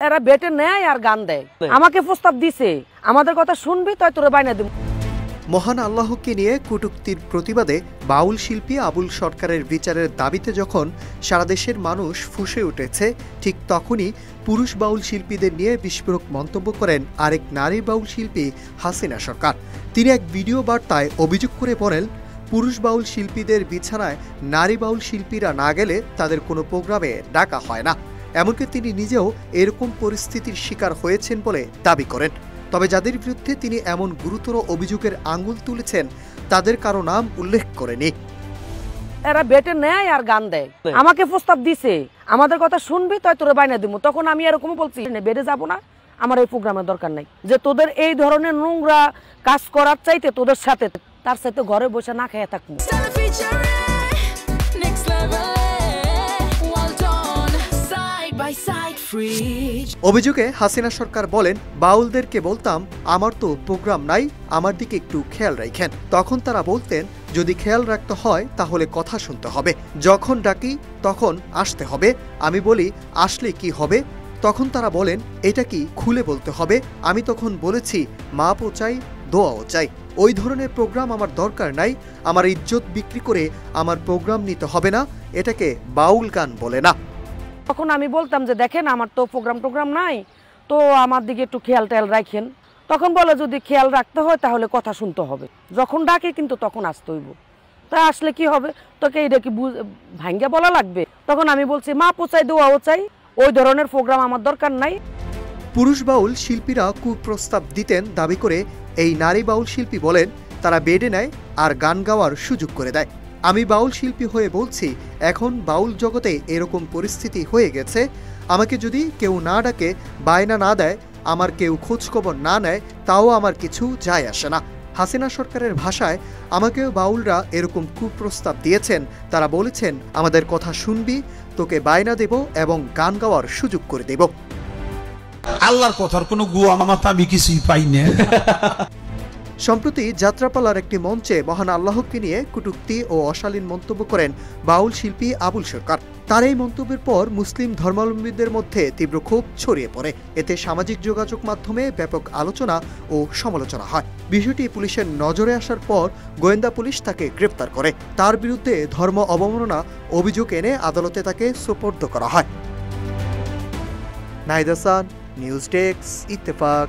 এরা বেটে নেয় আর গান দেয়। আমাকে প্রস্তাব দিছে, আমাদের কথা শুনবি তাই তোরে বাইনা দিব। মহান আল্লাহকে নিয়ে কটূক্তির প্রতিবাদে বাউল শিল্পী আবুল সরকারের বিচারের দাবিতে যখন সারা দেশের মানুষ ফুঁসে উঠেছে, ঠিক তখনই পুরুষ বাউল শিল্পীদের নিয়ে বিস্ফোরক মন্তব্য করেন আরেক নারী বাউল শিল্পী হাসিনা সরকার। তিনি এক ভিডিও বার্তায় অভিযোগ করে বলেন, পুরুষ বাউল শিল্পীদের বিছানায় নারী বাউল শিল্পীরা না গেলে তাদের কোনো প্রোগ্রামে ডাকা হয় না। এমনকি তিনি নিজেও এরকম পরিস্থিতির শিকার হয়েছেন বলে দাবি করেন। তবে যাদের বিরুদ্ধে তিনি এমন গুরুতর অভিযোগের আঙুল তুলেছেন তাদের কারো নাম উল্লেখ করেনি। এরা বেটে নেয় আর গান দেয়। আমাকে প্রস্তাব দিছে, আমাদের কথা শুনবি তাই তোরে বাইনা দিব। তখন আমি এরকম বলছি, বেড়ে যাব না, আমার এই প্রোগ্রামের দরকার নাই। যে তোদের এই ধরনের নোংরা কাজ করার চাইতে তোদের সাথে তার সাথে ঘরে বসে না খেয়ে থাকবো। অভিযোগে হাসিনা সরকার বলেন, বাউলদেরকে বলতাম আমার তো প্রোগ্রাম নাই, আমার দিকে একটু খেয়াল রাখেন। তখন তারা বলতেন, যদি খেয়াল রাখতে হয় তাহলে কথা শুনতে হবে, যখন ডাকি তখন আসতে হবে। আমি বলি আসলে কি হবে? তখন তারা বলেন, এটা কি খুলে বলতে হবে? আমি তখন বলেছি মাপও চাই, দোয়াও চাই। ওই ধরনের প্রোগ্রাম আমার দরকার নাই। আমার ইজ্জত বিক্রি করে আমার প্রোগ্রাম নিতে হবে না। এটাকে বাউল গান বলে না। তখন আমি বলতাম যে দেখেন আমার তো প্রোগ্রাম নাই, তো আমার দিকে একটু খেয়াল টেয়াল রাখেন। তখন বলে যদি খেয়াল রাখতে হয় তাহলে কথা শুনতে হবে, যখন ডাকে কিন্তু তখন আসতে হইব। তা আসলে কি হবে, তোকে এটা কি ভাঙ্গা বলা লাগবে? তখন আমি বলছি মাপও চাই, দোয়াও চাই, ওই ধরনের প্রোগ্রাম আমার দরকার নাই। পুরুষ বাউল শিল্পীরা কুপ্রস্তাব দিতেন দাবি করে এই নারী বাউল শিল্পী বলেন, তারা বেডে নেয় আর গান গাওয়ার সুযোগ করে দেয়। আমি বাউল শিল্পী হয়ে বলছি, এখন বাউল জগতে এরকম পরিস্থিতি হয়ে গেছে। আমাকে যদি কেউ না ডাকে, বায়না না দেয়, আমার কেউ খোঁজখবর না নেয়, তাও আমার কিছু যায় আসে না। হাসিনা সরকারের ভাষায় আমাকেও বাউলরা এরকম কুপ্রস্তাব দিয়েছেন। তারা বলেছেন, আমাদের কথা শুনবি, তোকে বায়না দেব এবং গান গাওয়ার সুযোগ করে দেব। আল্লাহর কথার কোনো গুয়া মাথা আমি কিছুই পাই না। সম্প্রতি যাত্রাপালার একটি মঞ্চে মহান আল্লাহকে নিয়ে কটূক্তি ও অশালীন মন্তব্য করেন বাউল শিল্পী আবুল সরকার। তার এই মন্তব্যের পর মুসলিম ধর্মাবলম্বীদের মধ্যে তীব্র ক্ষোভ ছড়িয়ে পড়ে। এতে সামাজিক যোগাযোগ মাধ্যমে ব্যাপক আলোচনা ও সমালোচনা হয়। বিষয়টি পুলিশের নজরে আসার পর গোয়েন্দা পুলিশ তাকে গ্রেপ্তার করে। তার বিরুদ্ধে ধর্ম অবমাননা অভিযোগ এনে আদালতে তাকে সোপর্দ করা হয়। Nahid Hasan, news desk, Ittefaq.